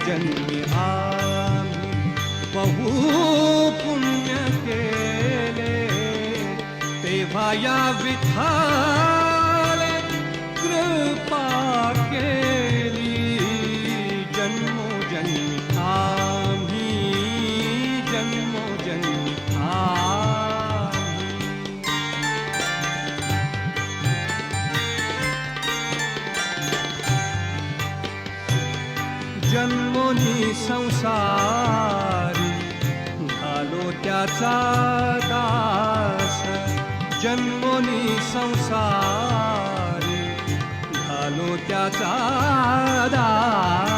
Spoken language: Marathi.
जन्मी आम्ही बहु पुण्य केले, तेव्हा या विठाले कृपा केली. जन्मोजन्मी आम्ही, जन्मोजन्मी आम्ही. जन्मोनी संसारी झालो त्याचा दास, जन्मोनी संसारी झालो त्याचा दास.